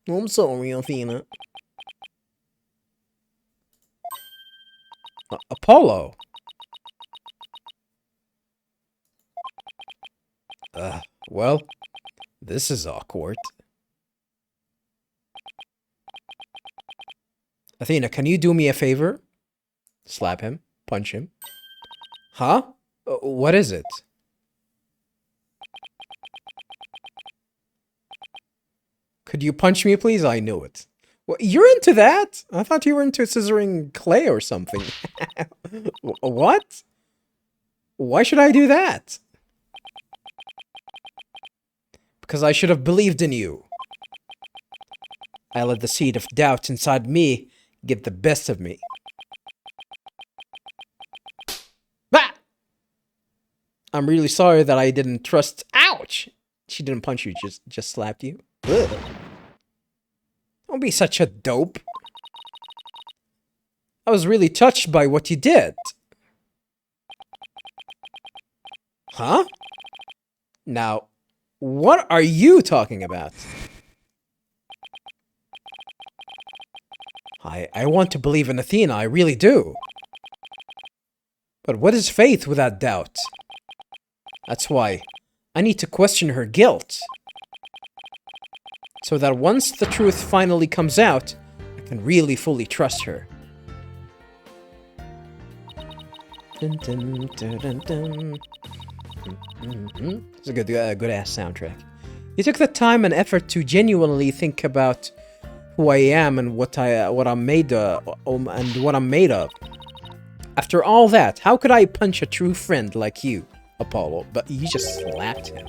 I'm sorry, Athena. Apollo. Well, this is awkward. Athena, can you do me a favor? Slap him. Punch him. Huh? What is it? Could you punch me, please? I knew it. What, you're into that? I thought you were into scissoring clay or something. What? Why should I do that? Because I should have believed in you. I let the seed of doubt inside me get the best of me. Ah! I'm really sorry that I didn't trust... Ouch! She didn't punch you, just slapped you. Ugh. Don't be such a dope. I was really touched by what you did. Huh? Now, what are you talking about? I want to believe in Athena, I really do. But what is faith without doubt? That's why I need to question her guilt. So that once the truth finally comes out, I can really fully trust her. Dun, dun, dun, dun, dun. It's a good ass soundtrack. You took the time and effort to genuinely think about who I am and what I'm made of, and what I'm made of. After all that, how could I punch a true friend like you, Apollo? But you just slapped him.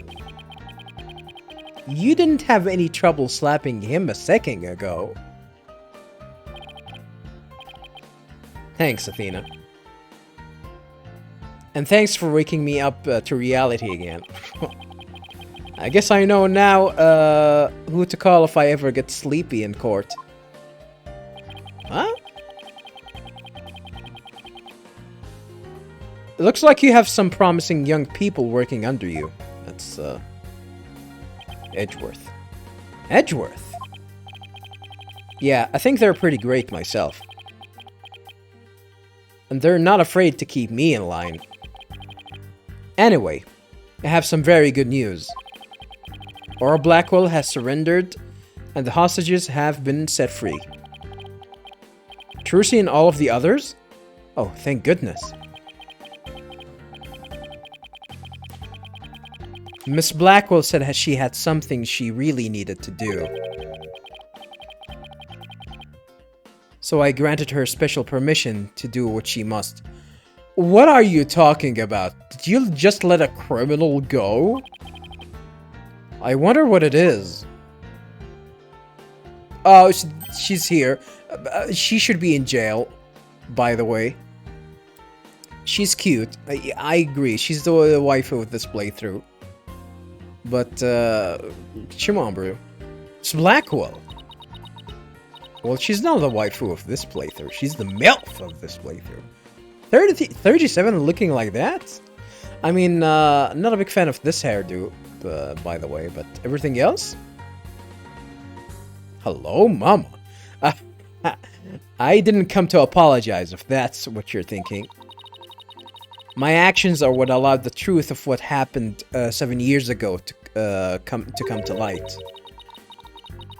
You didn't have any trouble slapping him a second ago. Thanks, Athena. And thanks for waking me up to reality again. I guess I know now who to call if I ever get sleepy in court. Huh? It looks like you have some promising young people working under you. That's, Edgeworth. Edgeworth? Yeah, I think they're pretty great myself. And they're not afraid to keep me in line. Anyway, I have some very good news. Aura Blackwell has surrendered, and the hostages have been set free. Trucy and all of the others? Oh, thank goodness. Miss Blackwell said she had something she really needed to do. So I granted her special permission to do what she must. What are you talking about? Did you just let a criminal go? I wonder what it is. Oh, she's here. She should be in jail, by the way. She's cute. I agree. She's the waifu of this playthrough. But, come on, bro. It's Blackwell. Well, she's not the waifu of this playthrough. She's the MILF of this playthrough. 37 looking like that? I mean, not a big fan of this hairdo, by the way, but everything else? Hello, mama. I didn't come to apologize, if that's what you're thinking. My actions are what allowed the truth of what happened 7 years ago to come to light.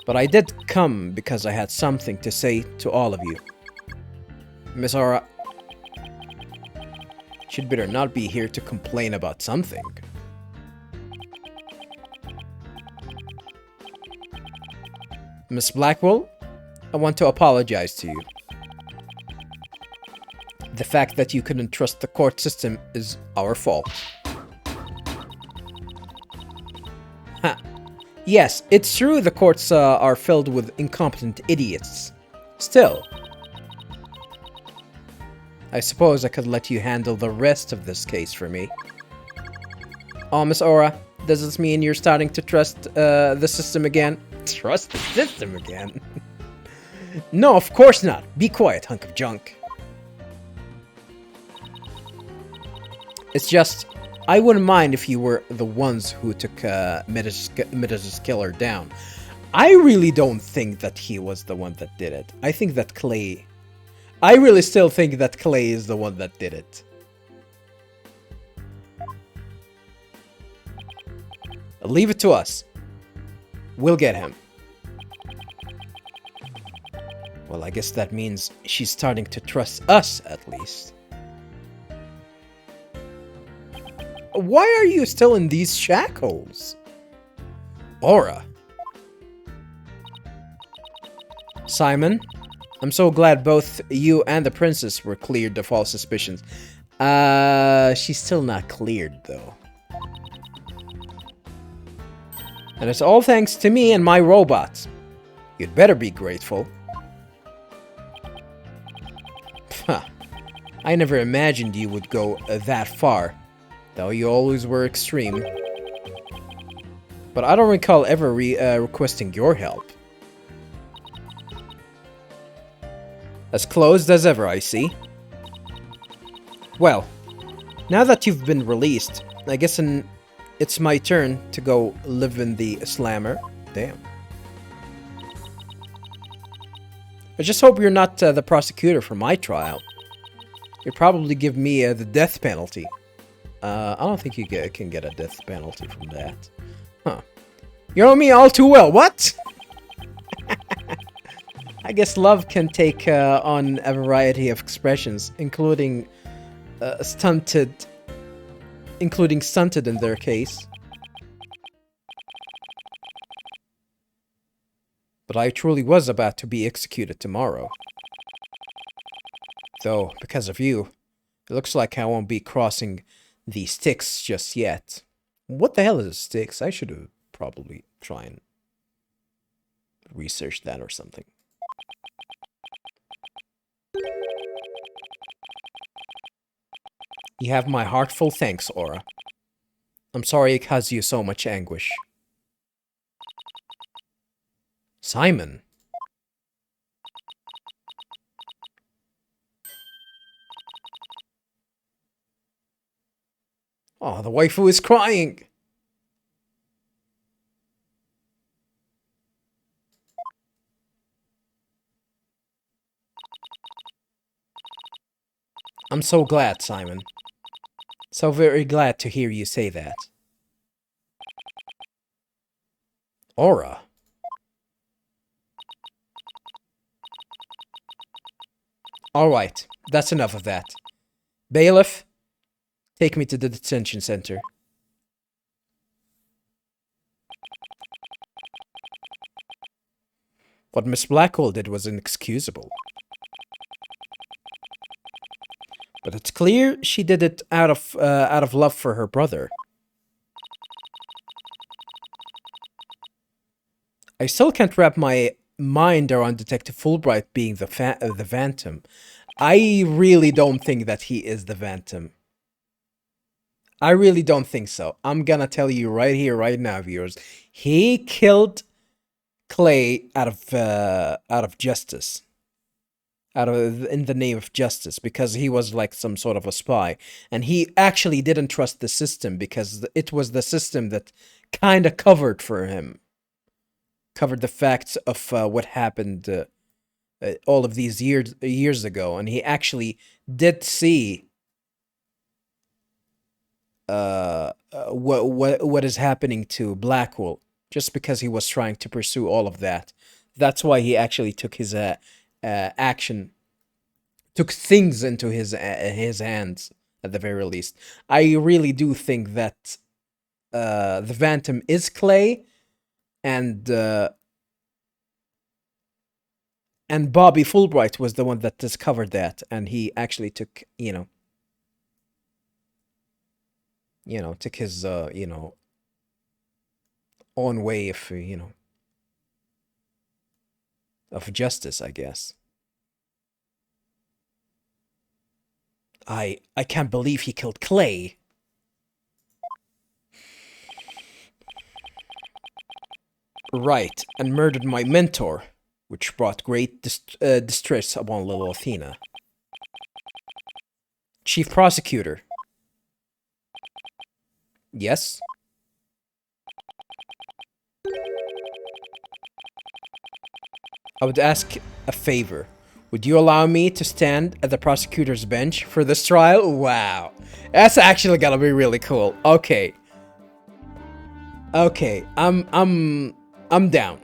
But I did come because I had something to say to all of you. Miss Aura, she'd better not be here to complain about something. Miss Blackwell, I want to apologize to you. The fact that you couldn't trust the court system is our fault. Ha. Yes, it's true the courts are filled with incompetent idiots. Still, I suppose I could let you handle the rest of this case for me. Oh, Miss Aura, does this mean you're starting to trust the system again? Trust the system again? No, of course not. Be quiet, hunk of junk. It's just, I wouldn't mind if you were the ones who took Metas's killer down. I really don't think that he was the one that did it. I think that Clay... I really still think that Clay is the one that did it. Leave it to us. We'll get him. Well, I guess that means she's starting to trust us, at least. Why are you still in these shackles? Aura. Simon, I'm so glad both you and the princess were cleared of all suspicions. She's still not cleared, though. And it's all thanks to me and my robots. You'd better be grateful. Huh. I never imagined you would go that far, though you always were extreme. But I don't recall ever requesting your help. As closed as ever, I see. Well, now that you've been released, I guess it's my turn to go live in the slammer. Damn. I just hope you're not the prosecutor for my trial. You'd probably give me the death penalty. I don't think you can get a death penalty from that. Huh. You know me all too well, what? I guess love can take on a variety of expressions, including stunted in their case. But I truly was about to be executed tomorrow. Though, because of you, it looks like I won't be crossing the Styx just yet. What the hell is a Styx? I should have probably try and research that or something. You have my heartful thanks, Aura. I'm sorry it caused you so much anguish. Simon. Oh, the waifu is crying! I'm so glad, Simon. So very glad to hear you say that. Aura. Alright, that's enough of that. Bailiff, take me to the detention center. What Miss Blackwell did was inexcusable. But it's clear she did it out of love for her brother. I still can't wrap my mind around Detective Fulbright being the Phantom. I really don't think that he is the Phantom. I really don't think so. I'm gonna tell you right here, right now, viewers. He killed Clay out of justice. In the name of justice, because he was like some sort of a spy, and he actually didn't trust the system because it was the system that kind of covered for him, covered the facts of what happened all of these years ago, and he actually did see what is happening to Blackwell, just because he was trying to pursue all of that. That's why he actually took his action, took things into his hands, at the very least. I really do think that the Phantom is Clay, and Bobby Fulbright was the one that discovered that, and he actually took, took his, own way of, of justice, I guess. I can't believe he killed Clay. Right, and murdered my mentor, which brought great distress upon little Athena. Chief Prosecutor. Yes? I would ask a favor. Would you allow me to stand at the prosecutor's bench for this trial? Wow. That's actually gonna be really cool. Okay. Okay, I'm down.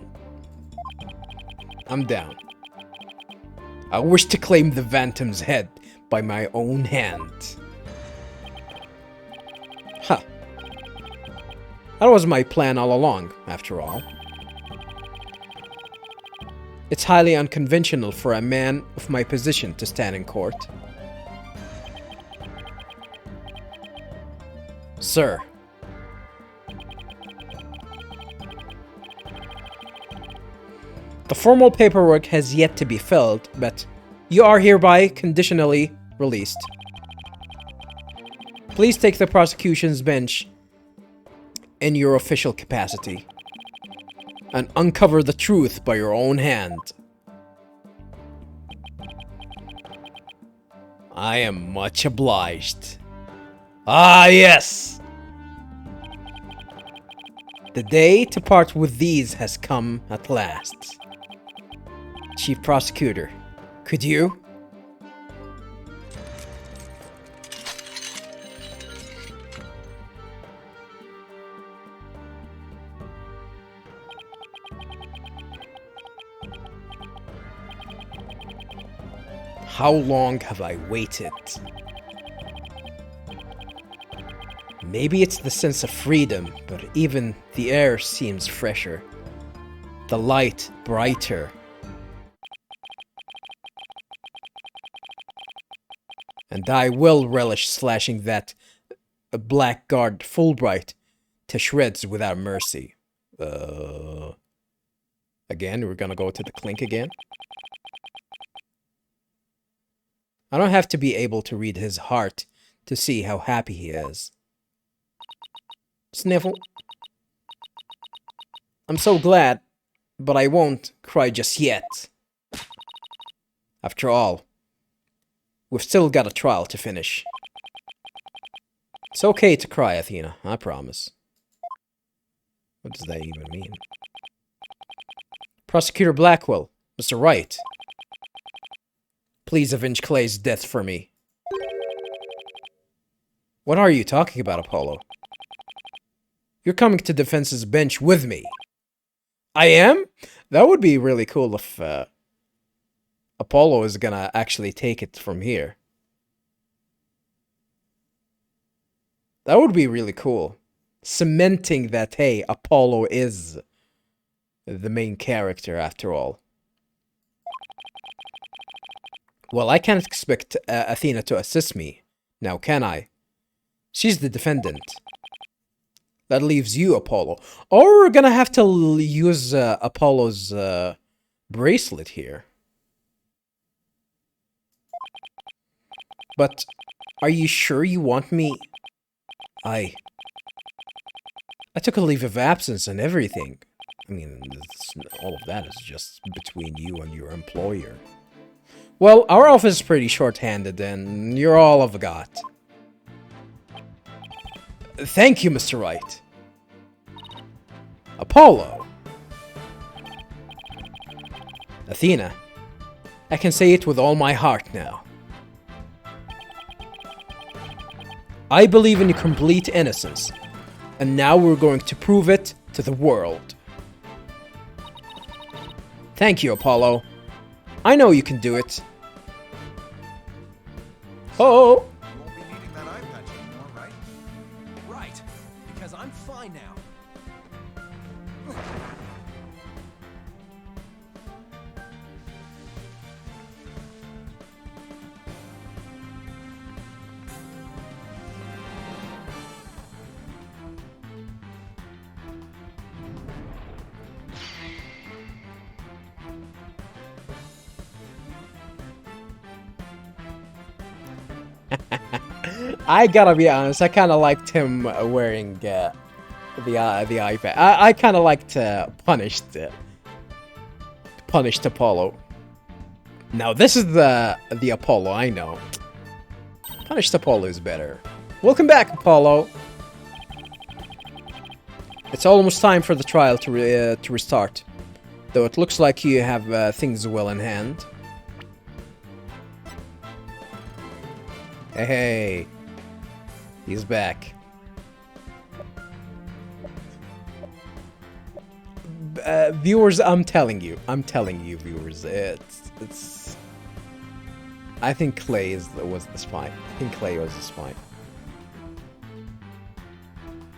I'm down. I wish to claim the Phantom's head by my own hand. Huh. That was my plan all along, after all. It's highly unconventional for a man of my position to stand in court. Sir. The formal paperwork has yet to be filled, but you are hereby conditionally released. Please take the prosecution's bench in your official capacity and uncover the truth by your own hand. I am much obliged. Ah, yes! The day to part with these has come at last. Chief Prosecutor, could you? How long have I waited? Maybe it's the sense of freedom, but even the air seems fresher. The light brighter. And I will relish slashing that blackguard Fulbright to shreds without mercy. Again, we're gonna go to the clink again. I don't have to be able to read his heart to see how happy he is. Sniffle. I'm so glad, but I won't cry just yet. After all, we've still got a trial to finish. It's okay to cry, Athena, I promise. What does that even mean? Prosecutor Blackwell, Mr. Wright. Please avenge Clay's death for me. What are you talking about, Apollo? You're coming to defense's bench with me. I am? That would be really cool if Apollo is gonna actually take it from here. That would be really cool. Cementing that, hey, Apollo is the main character after all. Well, I can't expect Athena to assist me, now can I? She's the defendant. That leaves you, Apollo. Or we're gonna have to use Apollo's bracelet here. But are you sure you want me? I took a leave of absence and everything. I mean, all of that is just between you and your employer. Well, our office is pretty short-handed, and you're all I've got. Thank you, Mr. Wright. Apollo. Athena. I can say it with all my heart now. I believe in your complete innocence, and now we're going to prove it to the world. Thank you, Apollo. I know you can do it. Oh! You won't be needing that eye patch anymore, right? Right, because I'm fine now. I gotta be honest, I kind of liked him wearing the iPad. I kind of liked punished Apollo. Now this is the Apollo I know. Punished Apollo is better. Welcome back, Apollo. It's almost time for the trial to restart. Though it looks like you have things well in hand. Hey, he's back. Viewers, I'm telling you, viewers, it's. I think Clay was the spy. I think Clay was the spy.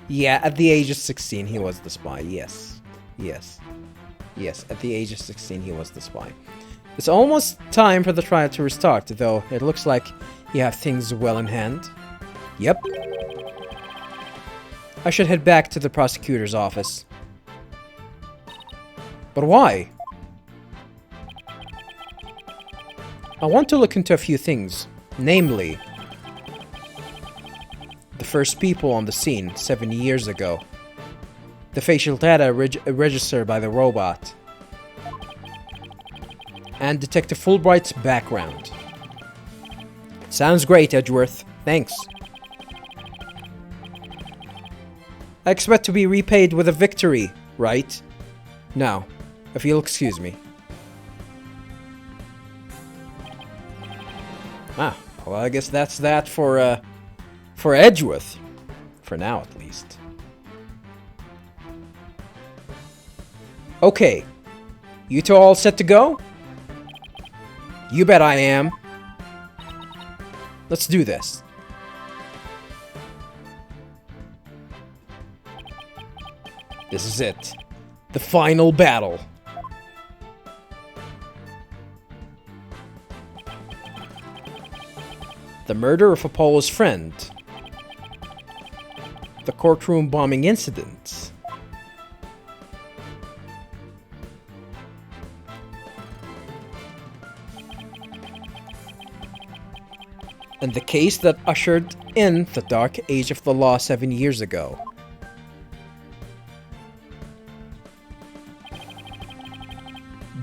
Yeah, at the age of 16, he was the spy. Yes. At the age of 16, he was the spy. It's almost time for the trial to restart, though it looks like you have things well in hand. Yep. I should head back to the prosecutor's office. But why? I want to look into a few things, namely, the first people on the scene 70 years ago, the facial data registered by the robot, and Detective Fulbright's background. Sounds great, Edgeworth. Thanks. I expect to be repaid with a victory, right? Now, if you'll excuse me. Ah, well, I guess that's that for Edgeworth. For now, at least. Okay. You two all set to go? You bet I am. Let's do this. This is it. The final battle. The murder of Apollo's friend. The courtroom bombing incident. And the case that ushered in the dark age of the law 7 years ago.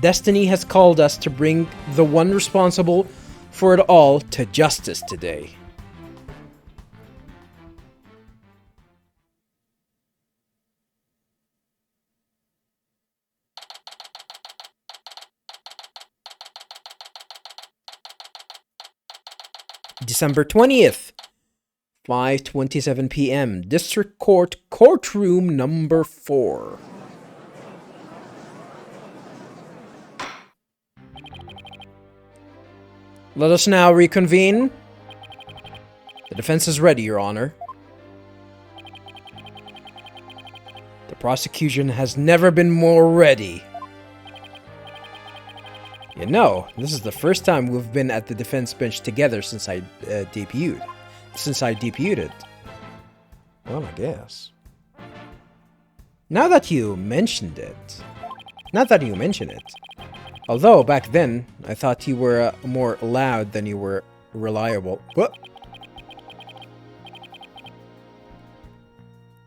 Destiny has called us to bring the one responsible for it all to justice today. December 20th, 5:27 p.m. District Court, courtroom number 4. Let us now reconvene. The defense is ready, Your Honor. The prosecution has never been more ready. You know, this is the first time we've been at the defense bench together since I debuted. Well, I guess. Now that you mention it. Although, back then, I thought you were more loud than you were reliable. What?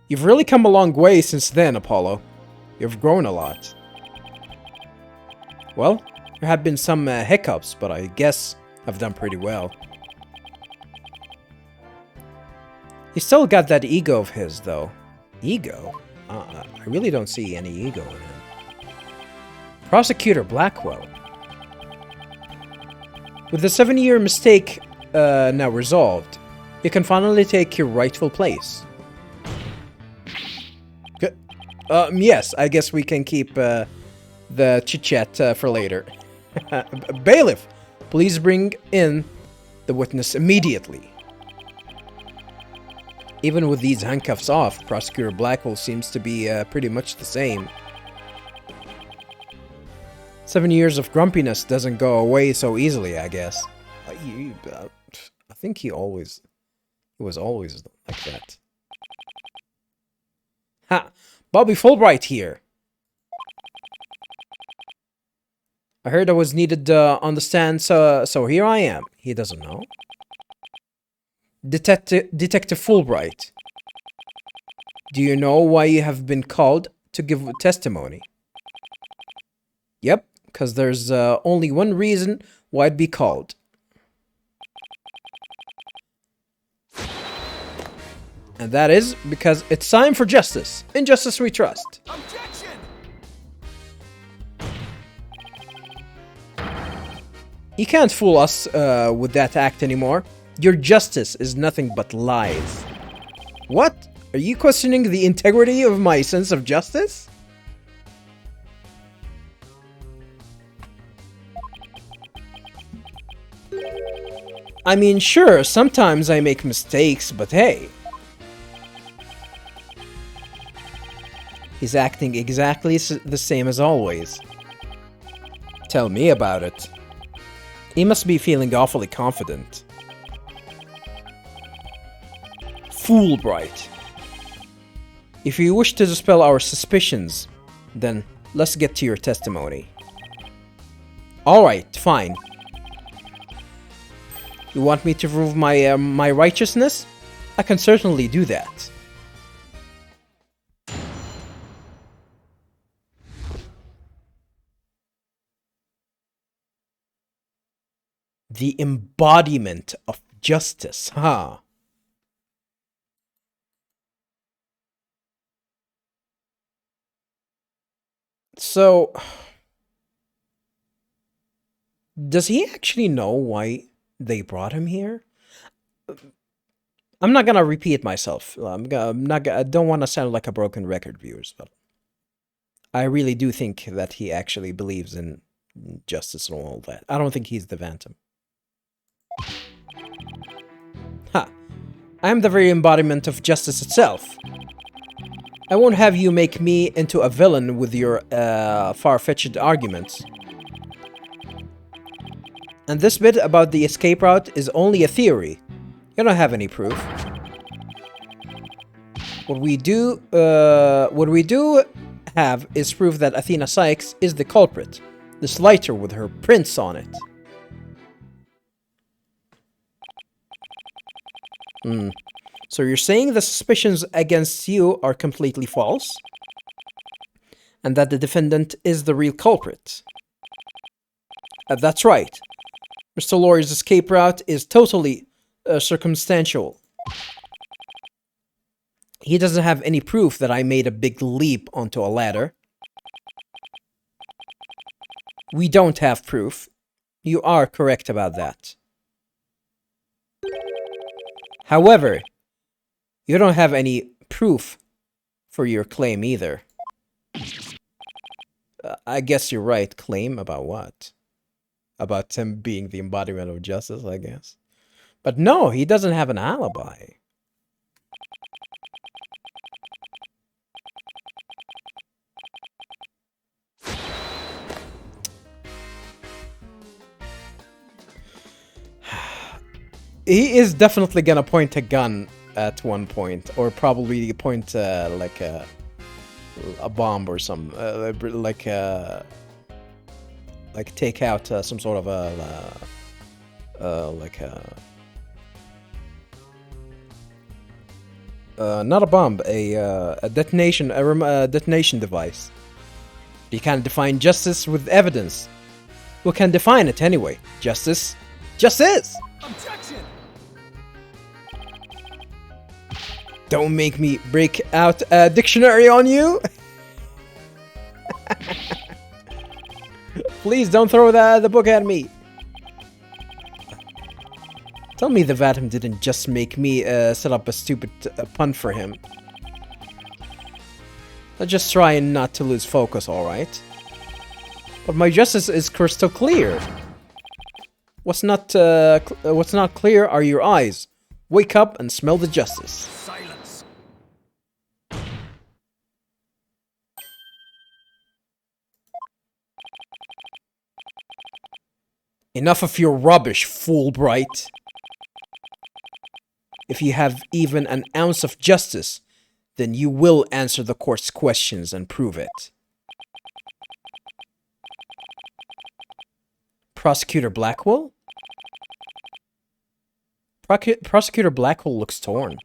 You've really come a long way since then, Apollo. You've grown a lot. Well, there have been some hiccups, but I guess I've done pretty well. He's still got that ego of his, though. Ego? I really don't see any ego in him. Prosecutor Blackwell. With the 7-year mistake now resolved, you can finally take your rightful place. Yes, I guess we can keep the chit-chat for later. Bailiff, please bring in the witness immediately. Even with these handcuffs off, Prosecutor Blackwell seems to be pretty much the same. 7 years of grumpiness doesn't go away so easily, I guess. I think he was always like that. Ha! Bobby Fulbright here. I heard I was needed on the stand, so here I am. He doesn't know. Detective Fulbright. Do you know why you have been called to give testimony? Yep, because there's only one reason why I'd be called. And that is because it's time for justice. In justice we trust. Objection! You can't fool us with that act anymore. Your justice is nothing but lies. What? Are you questioning the integrity of my sense of justice? I mean, sure, sometimes I make mistakes, but hey. He's acting exactly the same as always. Tell me about it. He must be feeling awfully confident. Fulbright. If you wish to dispel our suspicions, then let's get to your testimony. Alright, fine. You want me to prove my righteousness? I can certainly do that. The embodiment of justice, huh? So, does he actually know why they brought him here? I'm not gonna repeat myself. I don't want to sound like a broken record, viewers, but I really do think that he actually believes in justice and all that. I don't think he's the Phantom. Ha! I am the very embodiment of justice itself. I won't have you make me into a villain with your far-fetched arguments. And this bit about the escape route is only a theory. You don't have any proof. What we do have is proof that Athena Cykes is the culprit. This lighter with her prints on it. So you're saying the suspicions against you are completely false? And that the defendant is the real culprit? That's right. Mr. Laurie's escape route is totally circumstantial. He doesn't have any proof that I made a big leap onto a ladder. We don't have proof. You are correct about that. However, you don't have any proof for your claim either. I guess you're right. Claim about what? About him being the embodiment of justice, I guess. But no, he doesn't have an alibi. He is definitely gonna point a gun at one point, or probably point like a bomb or some like take out some sort of a like a not a bomb, a detonation detonation device. You can't define justice with evidence. Who can define it anyway? Justice just is. Objection! Don't make me break out a dictionary on you. Please don't throw the book at me. Tell me the Vatum didn't just make me set up a stupid pun for him. Let's just try and not to lose focus, alright? But my justice is crystal clear. What's not clear are your eyes. Wake up and smell the justice. Silence! Enough of your rubbish, Fulbright. If you have even an ounce of justice, then you will answer the court's questions and prove it. Prosecutor Blackwell? Prosecutor Blackwell looks torn.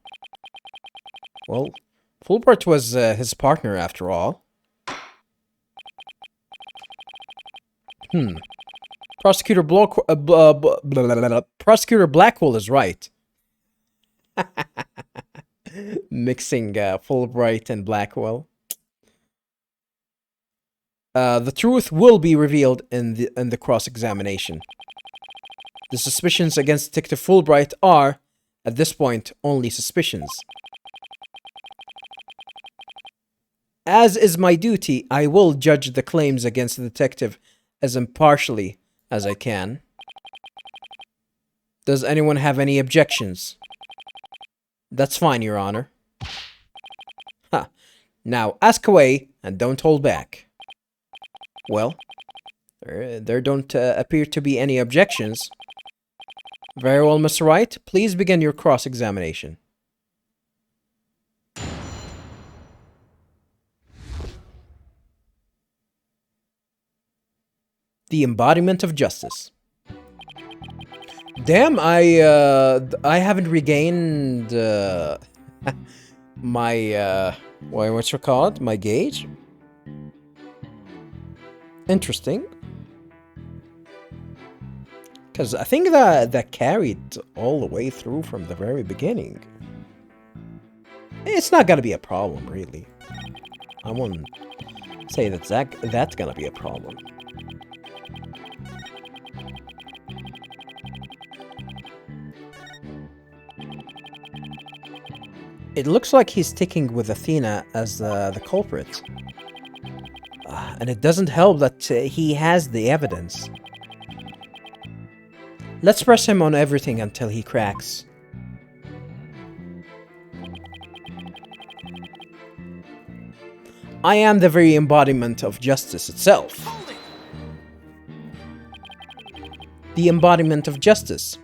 Well, Fulbright was his partner after all. Prosecutor Blackwell is right. Mixing Fulbright and Blackwell. The truth will be revealed in the cross-examination. The suspicions against Detective Fulbright are, at this point, only suspicions. As is my duty, I will judge the claims against the detective as impartially as I can. Does anyone have any objections? That's fine, Your Honor. Ha. Now, ask away and don't hold back. Well, there don't appear to be any objections. Very well, Mr. Wright. Please begin your cross-examination. The embodiment of justice. Damn, I haven't regained my what's it called? My gauge. Interesting. Because I think that carried all the way through from the very beginning. It's not gonna be a problem, really. I wouldn't say that's gonna be a problem. It looks like he's sticking with Athena as the culprit. And it doesn't help that he has the evidence. Let's press him on everything until he cracks. I am the very embodiment of justice itself. The embodiment of justice.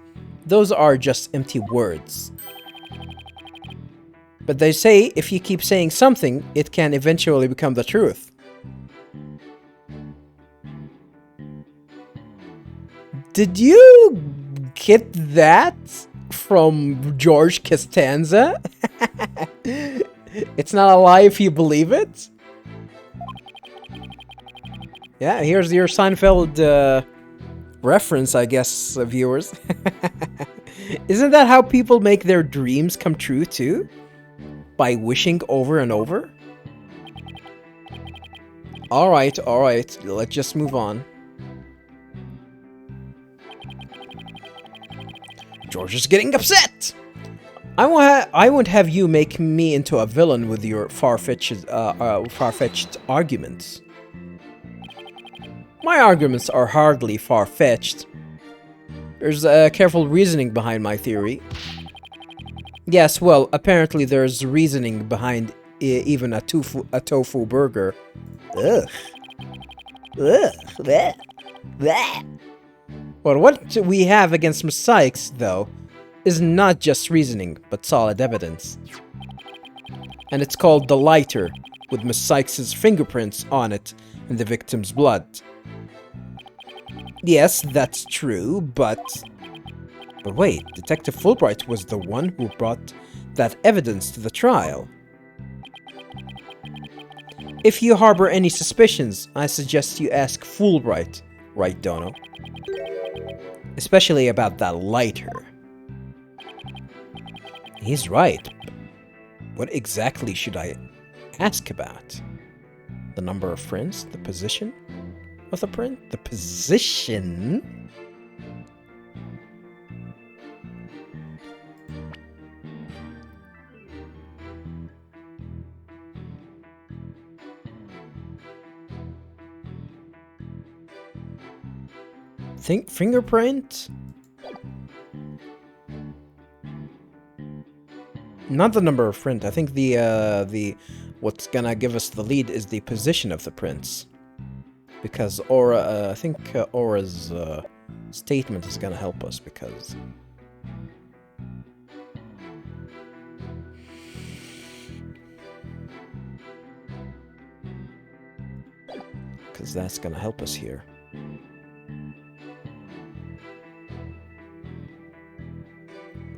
Those are just empty words. But they say if you keep saying something, it can eventually become the truth. Did you get that from George Costanza? It's not a lie if you believe it? Yeah, here's your Seinfeld reference, I guess, viewers. Isn't that how people make their dreams come true too? By wishing over and over? Alright, let's just move on. George is getting upset! I won't have you make me into a villain with your far-fetched arguments. My arguments are hardly far-fetched. There's careful reasoning behind my theory. Yes, well, apparently there's reasoning behind even a tofu burger. Ugh. Ugh. Bleh. Bleh. Well, what we have against Miss Cykes, though, is not just reasoning, but solid evidence. And it's called the lighter, with Miss Cykes' fingerprints on it and the victim's blood. Yes, that's true, but wait, Detective Fulbright was the one who brought that evidence to the trial. If you harbor any suspicions, I suggest you ask Fulbright, right, Dono? Especially about that lighter. He's right. What exactly should I ask about? The number of prints? The position of the print? The position? Think fingerprint? Not the number of print. I think the what's gonna give us the lead is the position of the prints, because Aura, I think Aura's statement is gonna help us because that's gonna help us here.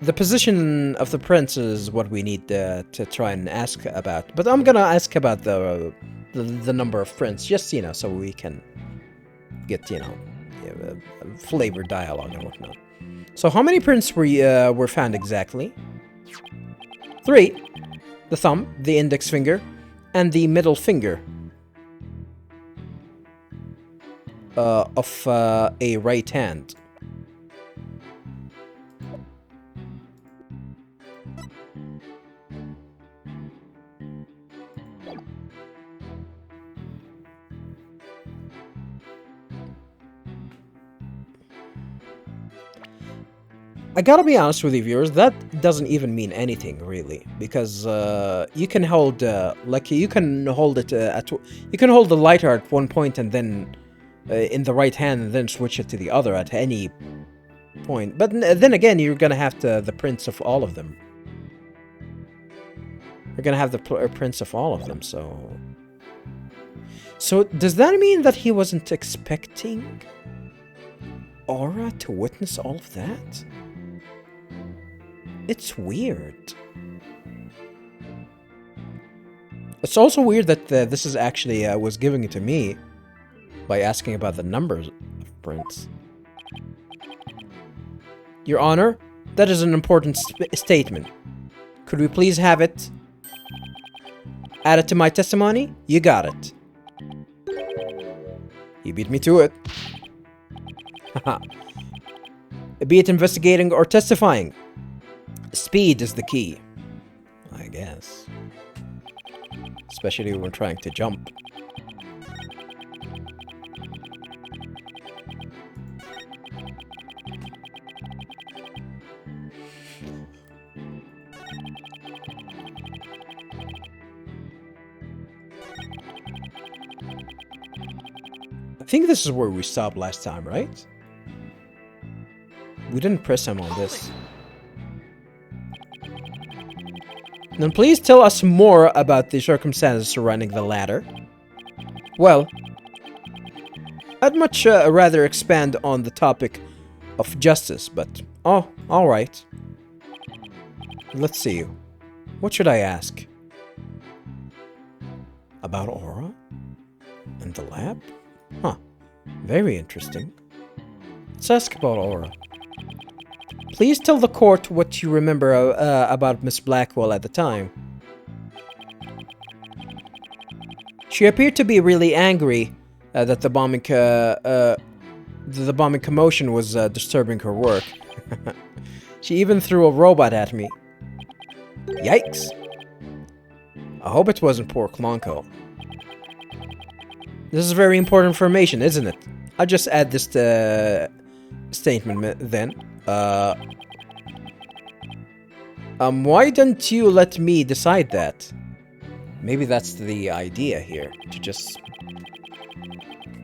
The position of the prints is what we need to try and ask about. But I'm gonna ask about the number of prints, just, you know, so we can get, you know, flavored dialogue and whatnot. So how many prints were found exactly? 3. The thumb, the index finger, and the middle finger of a right hand. I gotta be honest with you, viewers, that doesn't even mean anything, really. Because, you can hold, like, you can hold it you can hold the lighter at one point and then, in the right hand, and then switch it to the other at any point. But then again, you're gonna have the prints of all of them. You're gonna have the prints of all of them, so... So, does that mean that he wasn't expecting Aura to witness all of that? It's weird. It's also weird that this is actually was giving it to me by asking about the numbers of prints. Your Honor, that is an important statement. Could we please have it added to my testimony? You got it. You beat me to it. Haha. Be it investigating or testifying, speed is the key. I guess. Especially when we're trying to jump. I think this is where we stopped last time, right? We didn't press him on this. Then please tell us more about the circumstances surrounding the latter. Well, I'd much rather expand on the topic of justice, but... Oh, alright. Let's see. What should I ask? About Aura? And the lab? Huh. Very interesting. Let's ask about Aura. Please tell the court what you remember about Miss Blackwell at the time. She appeared to be really angry that the bombing commotion was disturbing her work. She even threw a robot at me. Yikes! I hope it wasn't poor Clonco. This is very important information, isn't it? I'll just add this statement then. Why don't you let me decide that? Maybe that's the idea here, to just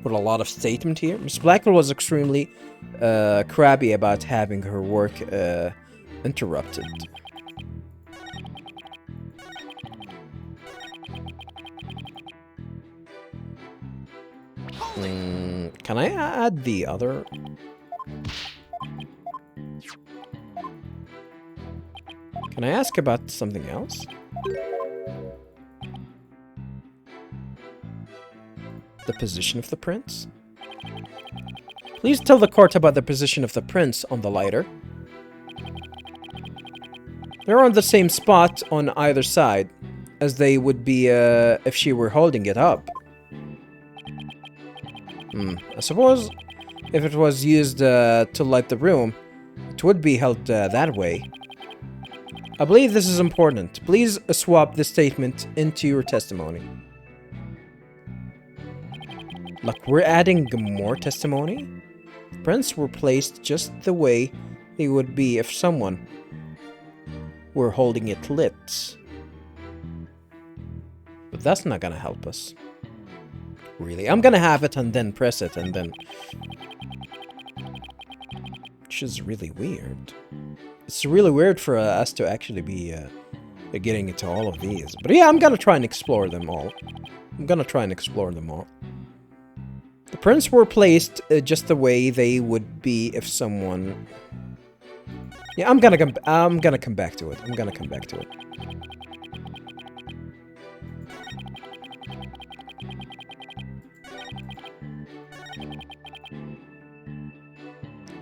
put a lot of statement here. Miss Blackwell was extremely crabby about having her work interrupted. Can I add the other? Can I ask about something else? The position of the prints? Please tell the court about the position of the prints on the lighter. They're on the same spot on either side, as they would be if she were holding it up. I suppose if it was used to light the room, it would be held that way. I believe this is important. Please swap this statement into your testimony. Like, we're adding more testimony? Prints were placed just the way they would be if someone were holding it lit. But that's not gonna help us. Really. I'm gonna have it and then press it and then... Which is really weird. It's really weird for us to actually be getting into all of these. But yeah, I'm gonna try and explore them all. The prints were placed just the way they would be if someone... Yeah, I'm gonna come back to it.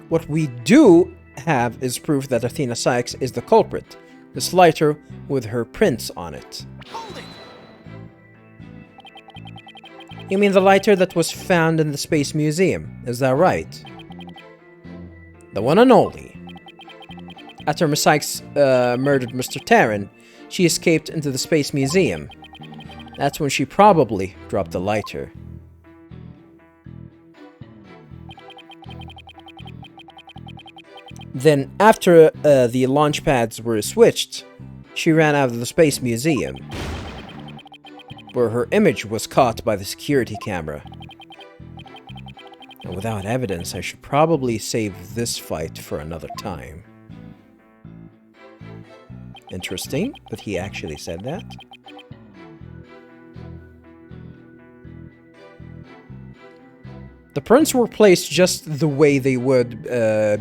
What we do have is proof that Athena Cykes is the culprit. This lighter with her prints on it. You mean the lighter that was found in the Space Museum, is that right? The one and only. After Miss Cykes murdered Mr. Terran, she escaped into the Space Museum. That's when she probably dropped the lighter. Then, after the launch pads were switched, she ran out of the Space Museum, where her image was caught by the security camera. And without evidence, I should probably save this fight for another time. Interesting that he actually said that. The prints were placed just the way they would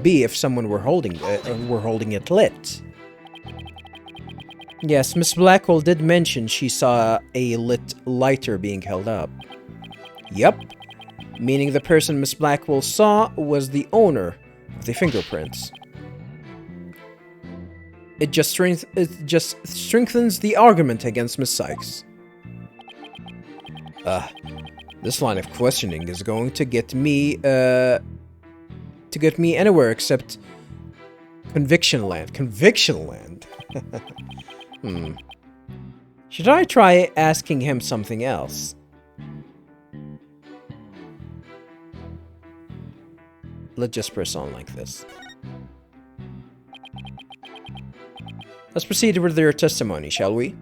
be if someone were holding it lit. Yes, Miss Blackwell did mention she saw a lit lighter being held up. Yep, meaning the person Miss Blackwell saw was the owner of the fingerprints. It just strengthens the argument against Miss Cykes. This line of questioning is going to get me anywhere except conviction land. Conviction land. Should I try asking him something else? Let's just press on like this. Let's proceed with your testimony, shall we?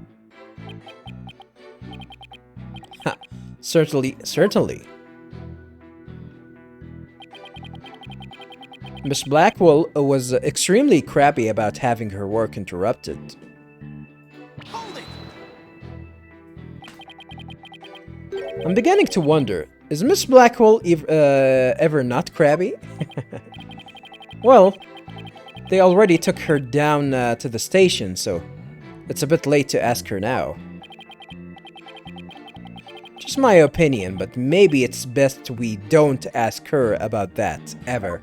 Ha, certainly. Miss Blackwell was extremely crabby about having her work interrupted. Hold it! I'm beginning to wonder, is Miss Blackwell ever not crabby? Well, they already took her down to the station, so it's a bit late to ask her now. Just my opinion, but maybe it's best we don't ask her about that, ever.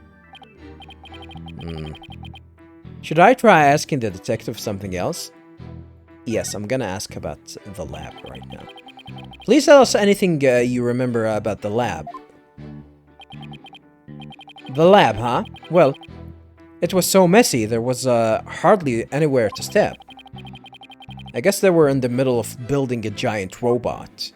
Should I try asking the detective something else? Yes, I'm gonna ask about the lab right now. Please tell us anything you remember about the lab. The lab, huh? Well, it was so messy, there was hardly anywhere to step. I guess they were in the middle of building a giant robot.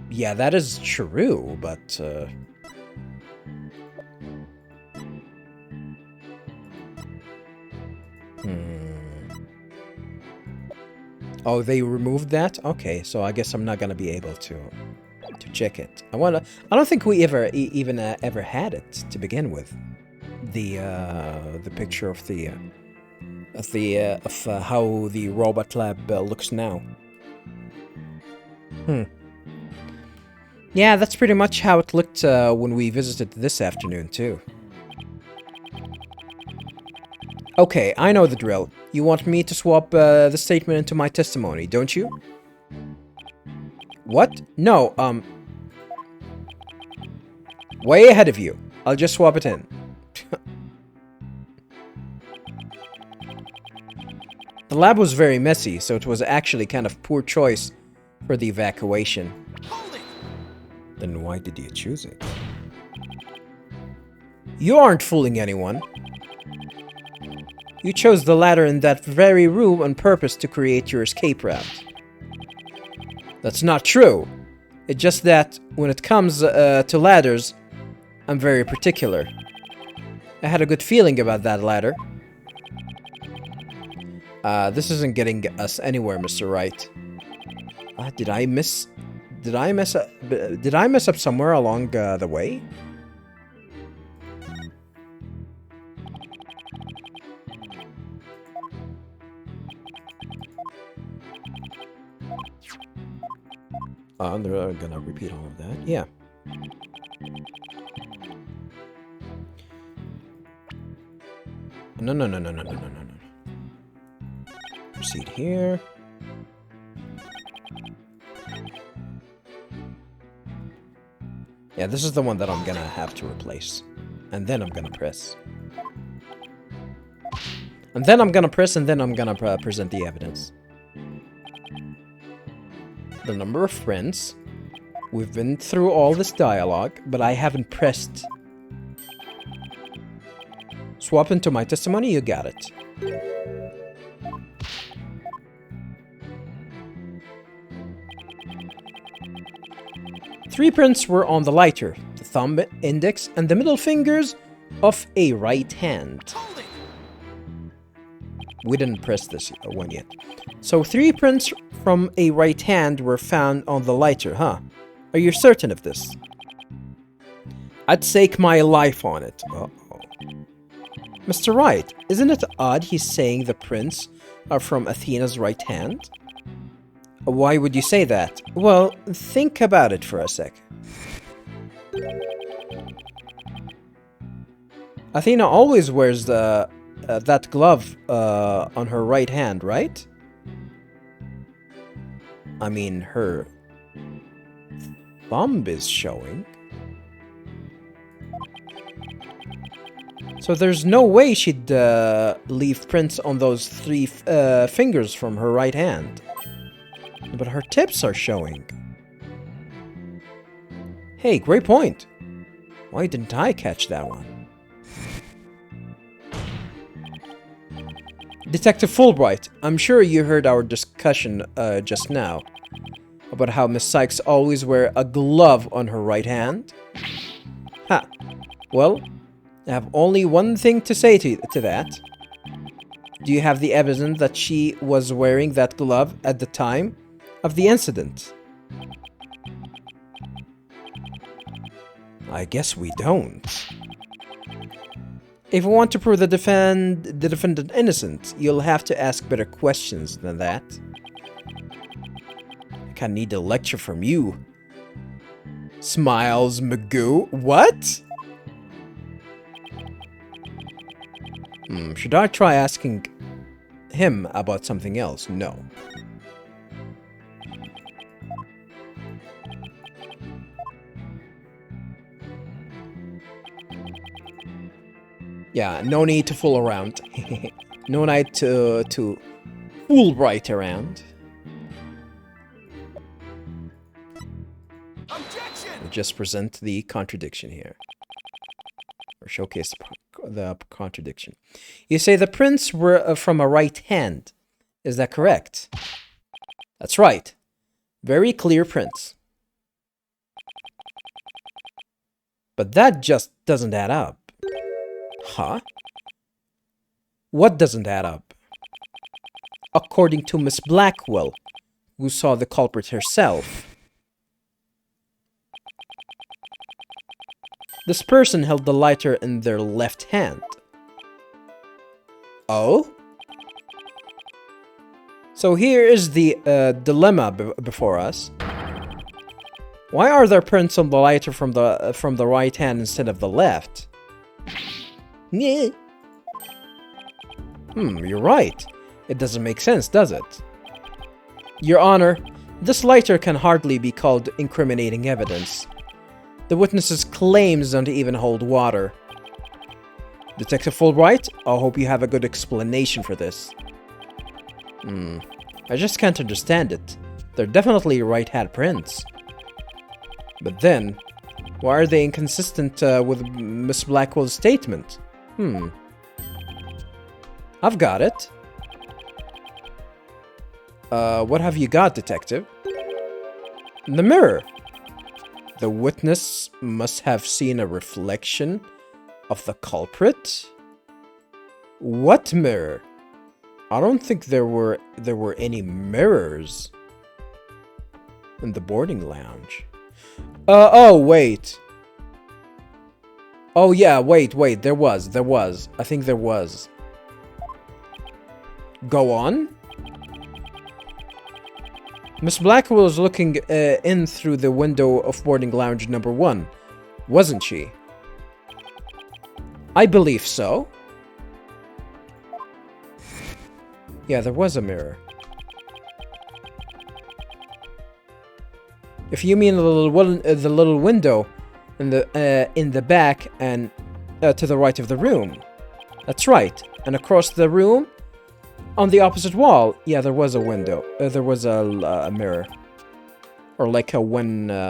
Yeah, that is true, but... Oh, they removed that? Okay, so I guess I'm not gonna be able to check it. I don't think we even ever had it to begin with. The picture of how the robot lab looks now. Yeah, that's pretty much how it looked when we visited this afternoon, too. Okay, I know the drill. You want me to swap the statement into my testimony, don't you? What? No, way ahead of you. I'll just swap it in. The lab was very messy, so it was actually kind of poor choice for the evacuation. Then why did you choose it? You aren't fooling anyone. You chose the ladder in that very room on purpose to create your escape route. That's not true. It's just that when it comes to ladders, I'm very particular. I had a good feeling about that ladder. This isn't getting us anywhere, Mr. Wright. Did I mess up somewhere along the way? They're gonna repeat all of that. Yeah. No. Proceed here. Yeah, this is the one that I'm gonna have to replace. And then I'm gonna press. And then I'm gonna press, and then I'm gonna present the evidence. The number of friends. We've been through all this dialogue, but I haven't pressed. Swap into my testimony, you got it. 3 prints were on the lighter, the thumb, index, and the middle fingers of a right hand. Hold it! We didn't press this one yet. So 3 prints from a right hand were found on the lighter, huh? Are you certain of this? I'd stake my life on it. Uh-oh. Mr. Wright, isn't it odd he's saying the prints are from Athena's right hand? Why would you say that? Well, think about it for a sec. Athena always wears that glove on her right hand, right? I mean, her thumb is showing. So there's no way she'd leave prints on those 3 fingers from her right hand. But her tips are showing. Hey, great point. Why didn't I catch that one? Detective Fulbright, I'm sure you heard our discussion just now about how Miss Cykes always wear a glove on her right hand. Ha. Well, I have only one thing to say to that. Do you have the evidence that she was wearing that glove at the time of the incident? I guess we don't. If you want to prove the defendant innocent, you'll have to ask better questions than that. I kinda need a lecture from you. Smiles Magoo. What? Should I try asking him about something else? No. Yeah, no need to fool around. No need to fool right around. Objection! We'll just present the contradiction here. Or showcase the contradiction. You say the prints were from a right hand. Is that correct? That's right. Very clear prints. But that just doesn't add up. Huh? What doesn't add up? According to Miss Blackwell, who saw the culprit herself, this person held the lighter in their left hand. Oh? So here is the dilemma before us. Why are there prints on the lighter from the right hand instead of the left? You're right. It doesn't make sense, does it? Your Honor, this lighter can hardly be called incriminating evidence. The witness's claims don't even hold water. Detective Fulbright, I hope you have a good explanation for this. I just can't understand it. They're definitely right-hand prints. But then, why are they inconsistent with Miss Blackwell's statement? I've got it. What have you got, Detective? The mirror. The witness must have seen a reflection of the culprit? What mirror? I don't think there were any mirrors in the boarding lounge. Oh, wait. Oh, yeah, wait, there was. I think there was. Go on. Miss Blackwell was looking in through the window of boarding lounge number 1, wasn't she? I believe so. Yeah, there was a mirror. If you mean the little window in the back and to the right of the room, that's right. And across the room, on the opposite wall, yeah, there was a window. There was a mirror, or like a one-way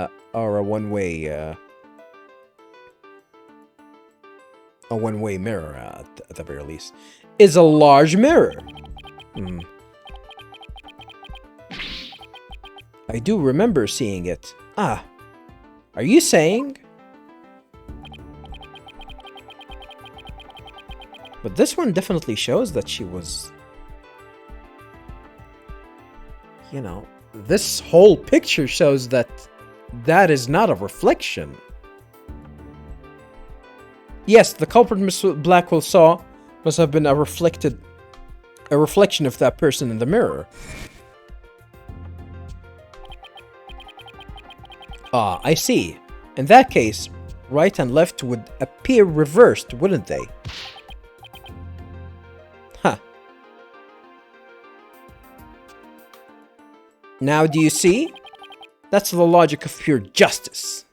mirror at the very least. Is a large mirror. I do remember seeing it. Ah, Are you saying? But this one definitely shows that she was... You know, this whole picture shows that that is not a reflection. Yes, the culprit Miss Blackwell saw must have been a reflection of that person in the mirror. Ah, I see. In that case, right and left would appear reversed, wouldn't they? Huh. Now do you see? That's the logic of pure justice.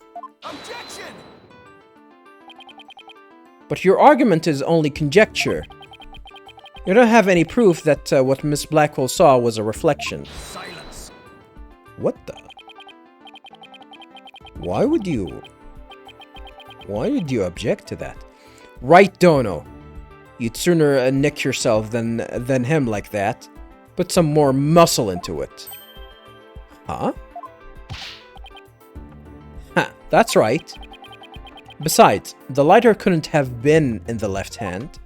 Objection! But your argument is only conjecture. You don't have any proof that what Miss Blackwell saw was a reflection. Silence. What the? Why would you object to that? Right, Dono. You'd sooner nick yourself than him like that. Put some more muscle into it. Huh? Ha, that's right. Besides, the lighter couldn't have been in the left hand.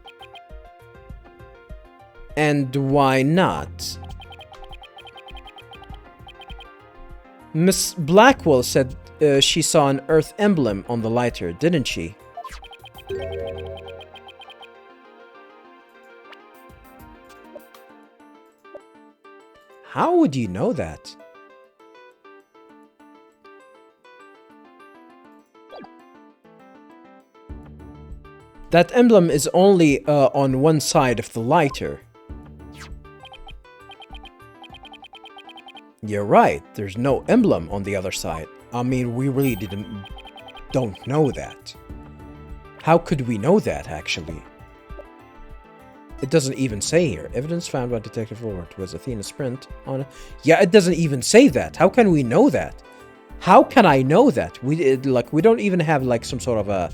And why not? Miss Blackwell said she saw an Earth emblem on the lighter, didn't she? How would you know that? That emblem is only on one side of the lighter. You're right, there's no emblem on the other side. I mean, we really don't know that. How could we know that, actually? It doesn't even say here. Evidence found by Detective Robert was Athena's print on it. Yeah, it doesn't even say that. How can we know that? How can I know that? We don't even have like some sort of a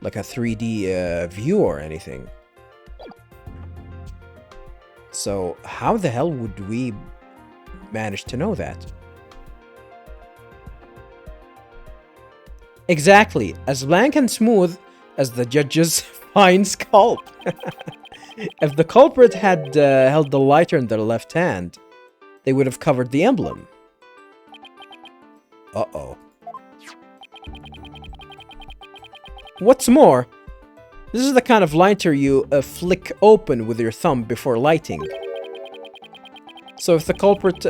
3D view or anything. So how the hell would we manage to know that? Exactly, as blank and smooth as the judge's fine scalp. If the culprit had held the lighter in their left hand, they would have covered the emblem. Uh-oh. What's more, this is the kind of lighter you flick open with your thumb before lighting. So if the culprit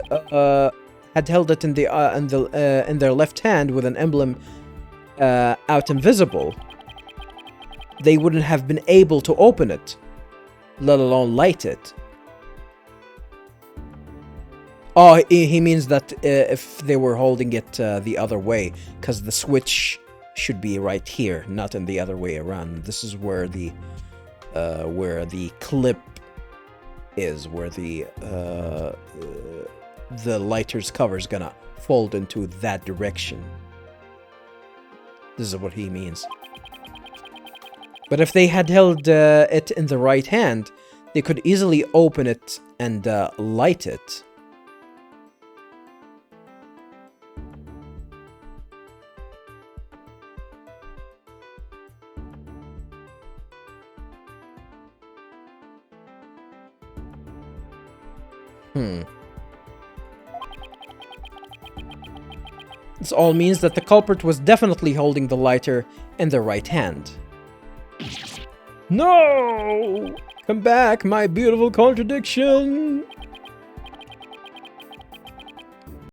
had held it in their left hand with an emblem out invisible, they wouldn't have been able to open it, let alone light it. Oh, he means that if they were holding it the other way, because the switch should be right here, not in the other way around. This is where the clip is, where the lighter's cover is gonna fold into that direction. This is what he means. But if they had held it in the right hand, they could easily open it and light it. This all means that the culprit was definitely holding the lighter in the right hand. No! Come back, my beautiful contradiction!